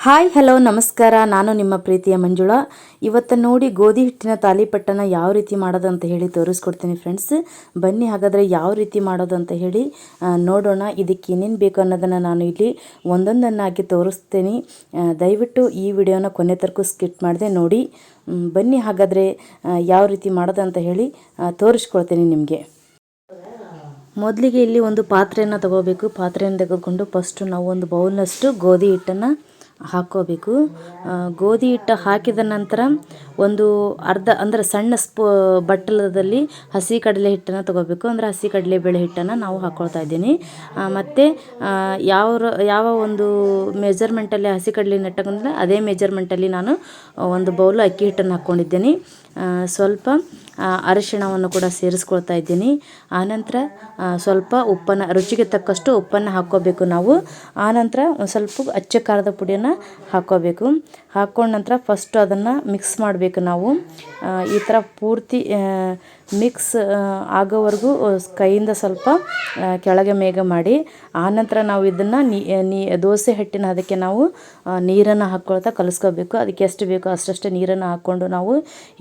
Hi hello ನಮಸ್ಕಾರ. ನಾನು ನಿಮ್ಮ ಪ್ರೀತಿಯ ಮಂಜುಳಾ. ಇವತ್ತು ನೋಡಿ ಗೋಧಿ ಹಿಟ್ಟಿನ ತಾಲಿಪಟ್ಟನ್ನು ಯಾವ ರೀತಿ ಮಾಡೋದು ಅಂತ ಹೇಳಿ ತೋರಿಸ್ಕೊಡ್ತೀನಿ ಫ್ರೆಂಡ್ಸ್. ಬನ್ನಿ ಹಾಗಾದರೆ ಯಾವ ರೀತಿ ಮಾಡೋದು ಅಂತ ಹೇಳಿ ನೋಡೋಣ. ಇದಕ್ಕೆ ಏನೇನು ಬೇಕು ಅನ್ನೋದನ್ನು ನಾನು ಇಲ್ಲಿ ಒಂದೊಂದನ್ನಾಗಿ ತೋರಿಸ್ತೀನಿ. ದಯವಿಟ್ಟು ಈ ವಿಡಿಯೋನ ಕೊನೆ ತನಕ ಸ್ಕಿಪ್ ಮಾಡದೆ ನೋಡಿ. ಬನ್ನಿ ಹಾಗಾದರೆ ಯಾವ ರೀತಿ ಮಾಡೋದು ಅಂತ ಹೇಳಿ ತೋರಿಸ್ಕೊಡ್ತೀನಿ ನಿಮಗೆ. ಮೊದಲಿಗೆ ಇಲ್ಲಿ ಒಂದು ಪಾತ್ರೆಯನ್ನು ತಗೋಬೇಕು. ಪಾತ್ರೆಯನ್ನು ತೆಗೆದುಕೊಂಡು ಫಸ್ಟು ನಾವು ಒಂದು ಬೌಲ್ನಷ್ಟು ಗೋಧಿ ಹಿಟ್ಟನ್ನು ಹಾಕ್ಕೋಬೇಕು. ಗೋಧಿ ಹಿಟ್ಟು ಹಾಕಿದ ನಂತರ ಒಂದು ಅರ್ಧ ಅಂದರೆ ಸಣ್ಣ ಬಟ್ಟಲದಲ್ಲಿ ಹಸಿ ಕಡಲೆ ಹಿಟ್ಟನ್ನು ತಗೋಬೇಕು. ಅಂದರೆ ಹಸಿ ಕಡಲೆಬೇಳೆ ಹಿಟ್ಟನ್ನು ನಾವು ಹಾಕ್ಕೊಳ್ತಾ ಇದ್ದೀನಿ. ಮತ್ತು ಯಾವ ಒಂದು ಮೆಜರ್ಮೆಂಟಲ್ಲಿ ಹಸಿ ಕಡಲೆ ಹಿಟ್ಟು ಹಾಕೊಂಡ್ರೆ ಅದೇ ಮೆಜರ್ಮೆಂಟಲ್ಲಿ ನಾನು ಒಂದು ಬೌಲ್ ಅಕ್ಕಿ ಹಿಟ್ಟನ್ನು ಹಾಕ್ಕೊಂಡಿದ್ದೀನಿ. ಸ್ವಲ್ಪ ಅರಿಶಿಣವನ್ನು ಕೂಡ ಸೇರಿಸ್ಕೊಳ್ತಾ ಇದ್ದೀನಿ. ಆನಂತರ ಸ್ವಲ್ಪ ಉಪ್ಪನ್ನು, ರುಚಿಗೆ ತಕ್ಕಷ್ಟು ಉಪ್ಪನ್ನು ಹಾಕ್ಕೋಬೇಕು ನಾವು. ಆನಂತರ ಒಂದು ಸ್ವಲ್ಪ ಅಚ್ಚ ಖಾರದ ಪುಡಿಯನ್ನು ಹಾಕ್ಕೋಬೇಕು. ಹಾಕ್ಕೊಂಡ ನಂತರ ಫಸ್ಟು ಅದನ್ನು ಮಿಕ್ಸ್ ಮಾಡಬೇಕು ನಾವು. ಈ ಥರ ಪೂರ್ತಿ ಮಿಕ್ಸ್ ಆಗೋವರೆಗೂ ಕೈಯಿಂದ ಸ್ವಲ್ಪ ಕೆಳಗೆ ಮೇಗ ಮಾಡಿ, ಆನಂತರ ನಾವು ಇದನ್ನು ದೋಸೆ ಹಿಟ್ಟಿನ ಅದಕ್ಕೆ ನಾವು ನೀರನ್ನು ಹಾಕ್ಕೊಳ್ತಾ ಕಲಿಸ್ಕೋಬೇಕು. ಅದಕ್ಕೆ ಎಷ್ಟು ಬೇಕೋ ಅಷ್ಟಷ್ಟು ನೀರನ್ನು ಹಾಕ್ಕೊಂಡು ನಾವು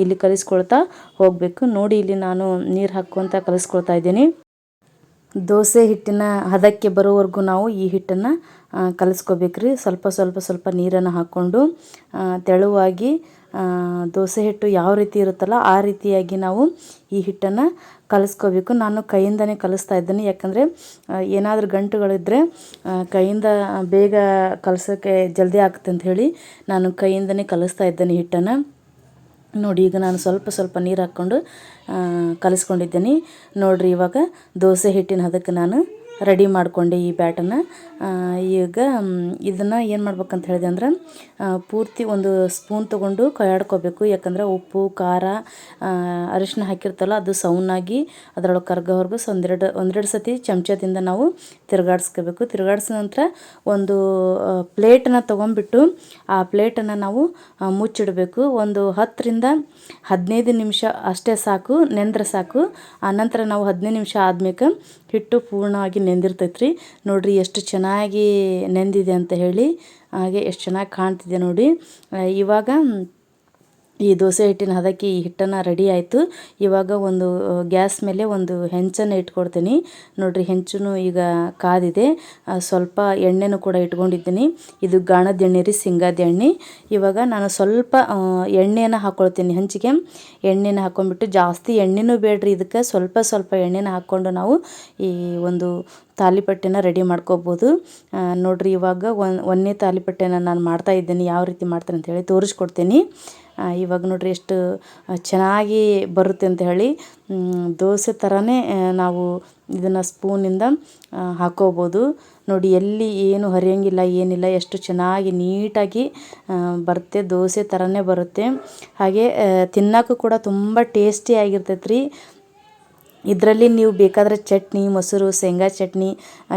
ಇಲ್ಲಿ ಕಲಿಸ್ಕೊಳ್ತಾ ಹೋಗಬೇಕು. ನೋಡಿ ಇಲ್ಲಿ ನಾನು ನೀರು ಹಾಕ್ಕೊತ ಕಲಿಸ್ಕೊಳ್ತಾ ಇದ್ದೀನಿ. ದೋಸೆ ಹಿಟ್ಟಿನ ಹದಕ್ಕೆ ಬರೋವರೆಗೂ ನಾವು ಈ ಹಿಟ್ಟನ್ನು ಕಲಿಸ್ಕೋಬೇಕ್ರಿ. ಸ್ವಲ್ಪ ನೀರನ್ನು ಹಾಕ್ಕೊಂಡು ತೆಳುವಾಗಿ ದೋಸೆ ಹಿಟ್ಟು ಯಾವ ರೀತಿ ಇರುತ್ತಲ್ಲ ಆ ರೀತಿಯಾಗಿ ನಾವು ಈ ಹಿಟ್ಟನ್ನು ಕಲಿಸ್ಕೋಬೇಕು. ನಾನು ಕೈಯಿಂದನೇ ಕಲಿಸ್ತಾ ಇದ್ದೀನಿ, ಯಾಕಂದರೆ ಏನಾದರೂ ಗಂಟುಗಳಿದ್ದರೆ ಕೈಯಿಂದ ಬೇಗ ಕಲಸೋಕ್ಕೆ ಜಲ್ದಿ ಆಗುತ್ತೆ ಅಂತ ಹೇಳಿ ನಾನು ಕೈಯಿಂದನೇ ಕಲಿಸ್ತಾ ಇದ್ದೇನೆ ಹಿಟ್ಟನ್ನು. ನೋಡಿ ಈಗ ನಾನು ಸ್ವಲ್ಪ ನೀರು ಹಾಕ್ಕೊಂಡು ಕಲಿಸ್ಕೊಂಡಿದ್ದೀನಿ. ನೋಡಿರಿ ಇವಾಗ ದೋಸೆ ಹಿಟ್ಟಿನ ಹದಕ್ಕೆ ನಾನು ರೆಡಿ ಮಾಡಿಕೊಂಡೆ ಈ ಬ್ಯಾಟನ್ನು. ಈಗ ಇದನ್ನು ಏನು ಮಾಡ್ಬೇಕಂತ ಹೇಳಿದೆ ಅಂದ್ರೆ ಪೂರ್ತಿ ಒಂದು ಸ್ಪೂನ್ ತೊಗೊಂಡು ಕೈಯಾಡ್ಕೋಬೇಕು. ಯಾಕಂದರೆ ಉಪ್ಪು ಖಾರ ಅರಿಶಿನ ಹಾಕಿರ್ತಲ್ಲ ಅದು ಸೌನಾಗಿ ಅದರೊಳಗೆ ಕರ್ಗೋವರೆಗೂ ಒಂದೆರಡು ಸತಿ ಚಮಚದಿಂದ ನಾವು ತಿರುಗಾಡಿಸ್ಕೋಬೇಕು. ತಿರುಗಾಡಿಸಿದ ನಂತರ ಒಂದು ಪ್ಲೇಟನ್ನು ತೊಗೊಂಡ್ಬಿಟ್ಟು ಆ ಪ್ಲೇಟನ್ನು ನಾವು ಮುಚ್ಚಿಡಬೇಕು. ಒಂದು 10-15 ನಿಮಿಷ ಅಷ್ಟೇ ಸಾಕು, ನೆಂದ್ರೆ ಸಾಕು. ಆನಂತರ ನಾವು 15 ನಿಮಿಷ ಆದ್ಮೇಲೆ ಹಿಟ್ಟು ಪೂರ್ಣವಾಗಿ ನೆಂದಿರ್ತೈತ್ರಿ. ನೋಡಿರಿ ಎಷ್ಟು ಚೆನ್ನಾಗಿ ನೆಂದಿದೆ ಅಂತ ಹೇಳಿ, ಹಾಗೆ ಎಷ್ಟು ಚೆನ್ನಾಗಿ ಕಾಣ್ತಿದೆ ನೋಡಿ. ಇವಾಗ ಈ ದೋಸೆ ಹಿಟ್ಟಿನ ಹದಕ್ಕೆ ಈ ಹಿಟ್ಟನ್ನು ರೆಡಿ ಆಯಿತು. ಇವಾಗ ಒಂದು ಗ್ಯಾಸ್ ಮೇಲೆ ಒಂದು ಹೆಂಚನ್ನು ಇಟ್ಕೊಡ್ತೀನಿ. ನೋಡಿರಿ ಹೆಂಚು ಈಗ ಕಾದಿದೆ. ಸ್ವಲ್ಪ ಎಣ್ಣೆನೂ ಕೂಡ ಇಟ್ಕೊಂಡಿದ್ದೀನಿ. ಇದು ಗಾಣದ ಎಣ್ಣೆ ರೀ, ಶೇಂಗಾದ ಎಣ್ಣೆ. ಇವಾಗ ನಾನು ಸ್ವಲ್ಪ ಎಣ್ಣೆಯನ್ನು ಹಾಕ್ಕೊಳ್ತೀನಿ. ಹೆಂಚಿಗೆ ಎಣ್ಣೆನ ಹಾಕ್ಕೊಂಡ್ಬಿಟ್ಟು, ಜಾಸ್ತಿ ಎಣ್ಣೆನೂ ಬೇಡ್ರಿ ಇದಕ್ಕೆ, ಸ್ವಲ್ಪ ಎಣ್ಣೆನ ಹಾಕ್ಕೊಂಡು ನಾವು ಈ ಒಂದು ತಾಲಿಪಟ್ಟೆನ ರೆಡಿ ಮಾಡ್ಕೋಬೋದು. ನೋಡಿರಿ ಇವಾಗ ಒಂದನೇ ತಾಲಿಪಟ್ಟೆನ ನಾನು ಮಾಡ್ತಾಯಿದ್ದೀನಿ. ಯಾವ ರೀತಿ ಮಾಡ್ತಾರೆ ಅಂತ ಹೇಳಿ ತೋರಿಸ್ಕೊಡ್ತೀನಿ. ಇವಾಗ ನೋಡಿರಿ ಎಷ್ಟು ಚೆನ್ನಾಗಿ ಬರುತ್ತೆ ಅಂತ ಹೇಳಿ. ದೋಸೆ ಥರನೇ ನಾವು ಇದನ್ನು ಸ್ಪೂನಿಂದ ಹಾಕ್ಕೋಬೋದು. ನೋಡಿ ಎಲ್ಲಿ ಏನು ಹರಿಯೋಂಗಿಲ್ಲ, ಏನಿಲ್ಲ, ಎಷ್ಟು ಚೆನ್ನಾಗಿ ನೀಟಾಗಿ ಬರುತ್ತೆ. ದೋಸೆ ಥರನೇ ಬರುತ್ತೆ. ಹಾಗೆ ತಿನ್ನೋಕ್ಕೂ ಕೂಡ ತುಂಬ ಟೇಸ್ಟಿಯಾಗಿರ್ತೈತೆ ರೀ. ಇದರಲ್ಲಿ ನೀವು ಬೇಕಾದರೆ ಚಟ್ನಿ, ಮೊಸರು, ಶೇಂಗಾ ಚಟ್ನಿ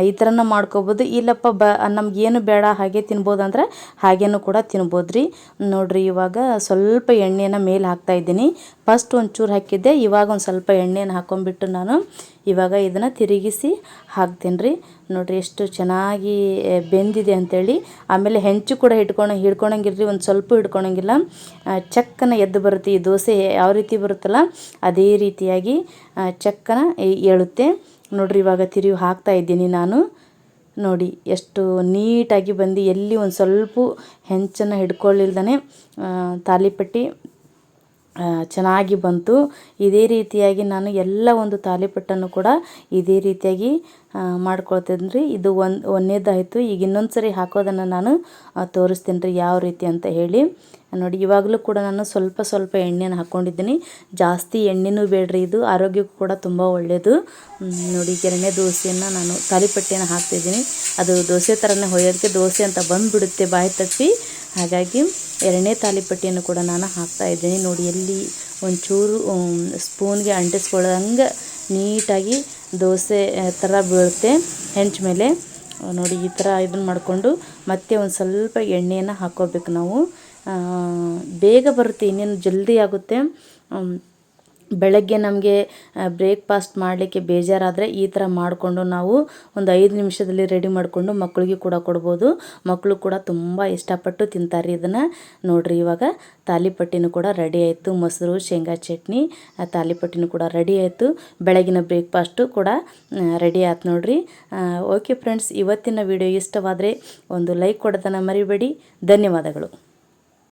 ಈ ಥರನ ಮಾಡ್ಕೋಬೋದು. ಇಲ್ಲಪ್ಪ ನಮಗೇನು ಬೇಡ ಹಾಗೆ ತಿನ್ಬೋದು ಅಂದ್ರೆ ಹಾಗೇನೂ ಕೂಡ ತಿನ್ಬೋದು ರೀ. ನೋಡಿರಿ ಇವಾಗ ಸ್ವಲ್ಪ ಎಣ್ಣೆನ ಮೇಲೆ ಹಾಕ್ತಾಯಿದ್ದೀನಿ. ಫಸ್ಟ್ ಒಂಚೂರು ಹಾಕಿದ್ದೆ, ಇವಾಗ ಒಂದು ಸ್ವಲ್ಪ ಎಣ್ಣೆನ ಹಾಕ್ಕೊಂಡ್ಬಿಟ್ಟು ನಾನು ಇವಾಗ ಇದನ್ನು ತಿರುಗಿಸಿ ಹಾಕ್ತೀನಿ ರೀ. ನೋಡಿರಿ ಎಷ್ಟು ಚೆನ್ನಾಗಿ ಬೆಂದಿದೆ ಅಂಥೇಳಿ. ಆಮೇಲೆ ಹೆಂಚು ಕೂಡ ಹಿಡ್ಕೊಳಂಗಿಲ್ಲ ರೀ, ಒಂದು ಸ್ವಲ್ಪ ಹಿಡ್ಕೊಳಂಗಿಲ್ಲ. ಚಕ್ಕನ ಎದ್ದು ಬರುತ್ತೆ. ಈ ದೋಸೆ ಯಾವ ರೀತಿ ಬರುತ್ತಲ್ಲ ಅದೇ ರೀತಿಯಾಗಿ ಚಕ್ಕನ ಏಳುತ್ತೆ. ನೋಡಿರಿ ಇವಾಗ ತಿರುವಿ ಹಾಕ್ತಾಯಿದ್ದೀನಿ ನಾನು. ನೋಡಿ ಎಷ್ಟು ನೀಟಾಗಿ ಬಂದು ಎಲ್ಲಿ ಒಂದು ಸ್ವಲ್ಪ ಹೆಂಚನ್ನು ಹಿಡ್ಕೊಳ್ಳಿಲ್ದೇ ತಾಲಿಪಟ್ಟಿ ಚೆನ್ನಾಗಿ ಬಂತು. ಇದೇ ರೀತಿಯಾಗಿ ನಾನು ಎಲ್ಲ ಒಂದು ತಾಲಿಪಟ್ಟನ್ನು ಕೂಡ ಇದೇ ರೀತಿಯಾಗಿ ಮಾಡ್ಕೊಳ್ತೀನಿ ರೀ. ಇದು ಒಂದನೇದಾಯಿತು. ಈಗ ಇನ್ನೊಂದು ಸರಿ ಹಾಕೋದನ್ನು ನಾನು ತೋರಿಸ್ತೀನಿ ರೀ ಯಾವ ರೀತಿ ಅಂತ ಹೇಳಿ. ನೋಡಿ ಇವಾಗಲೂ ಕೂಡ ನಾನು ಸ್ವಲ್ಪ ಎಣ್ಣೆನ ಹಾಕ್ಕೊಂಡಿದ್ದೀನಿ. ಜಾಸ್ತಿ ಎಣ್ಣೆನೂ ಬೇಡ್ರಿ, ಇದು ಆರೋಗ್ಯಕ್ಕೂ ಕೂಡ ತುಂಬ ಒಳ್ಳೆಯದು. ನೋಡಿ ಎರಡನೇ ದೋಸೆಯನ್ನು ನಾನು ತಾಲಿಪಟ್ಟೆಯನ್ನು ಹಾಕ್ತಿದ್ದೀನಿ. ಅದು ದೋಸೆ ಥರನೇ ಹೊಯ್ಯೋದಕ್ಕೆ ದೋಸೆ ಅಂತ ಬಂದುಬಿಡುತ್ತೆ ಬಾಯಿ ತಪ್ಪಿ. ಹಾಗಾಗಿ ಎರಡನೇ ತಾಲಿಪಟ್ಟಿಯನ್ನು ಕೂಡ ನಾನು ಹಾಕ್ತಾಯಿದ್ದೀನಿ. ನೋಡಿ ಎಲ್ಲಿ ಒಂಚೂರು ಸ್ಪೂನ್ಗೆ ಅಂಟಿಸ್ಕೊಳ್ಳೋಂಗೆ ನೀಟಾಗಿ ದೋಸೆ ಥರ ಬೀಳುತ್ತೆ ಹೆಂಚು ಮೇಲೆ. ನೋಡಿ ಈ ಥರ ಇದನ್ನು ಮಾಡಿಕೊಂಡು ಮತ್ತೆ ಒಂದು ಸ್ವಲ್ಪ ಎಣ್ಣೆಯನ್ನು ಹಾಕ್ಕೋಬೇಕು ನಾವು. ಬೇಗ ಬರುತ್ತೆ, ಇನ್ನೇನು ಜಲ್ದಿ ಆಗುತ್ತೆ. ಬೆಳಗ್ಗೆ ನಮಗೆ ಬ್ರೇಕ್ಫಾಸ್ಟ್ ಮಾಡಲಿಕ್ಕೆ ಬೇಜಾರಾದರೆ ಈ ಥರ ಮಾಡಿಕೊಂಡು ನಾವು ಒಂದು 5 ನಿಮಿಷದಲ್ಲಿ ರೆಡಿ ಮಾಡಿಕೊಂಡು ಮಕ್ಕಳಿಗೆ ಕೂಡ ಕೊಡ್ಬೋದು. ಮಕ್ಕಳು ಕೂಡ ತುಂಬ ಇಷ್ಟಪಟ್ಟು ತಿಂತಾರೆ ಇದನ್ನು. ನೋಡಿರಿ ಇವಾಗ ತಾಲಿಪಟ್ಟಿನೂ ಕೂಡ ರೆಡಿ ಆಯಿತು. ಮೊಸರು, ಶೇಂಗಾ ಚಟ್ನಿ, ತಾಲಿಪಟ್ಟಿನೂ ಕೂಡ ರೆಡಿ ಆಯಿತು. ಬೆಳಗಿನ ಬ್ರೇಕ್ಫಾಸ್ಟು ಕೂಡ ರೆಡಿ ಆಯ್ತು ನೋಡಿರಿ. ಓಕೆ ಫ್ರೆಂಡ್ಸ್, ಇವತ್ತಿನ ವಿಡಿಯೋ ಇಷ್ಟವಾದರೆ ಒಂದು ಲೈಕ್ ಕೊಡೋದನ್ನು ಮರಿಬೇಡಿ. ಧನ್ಯವಾದಗಳು.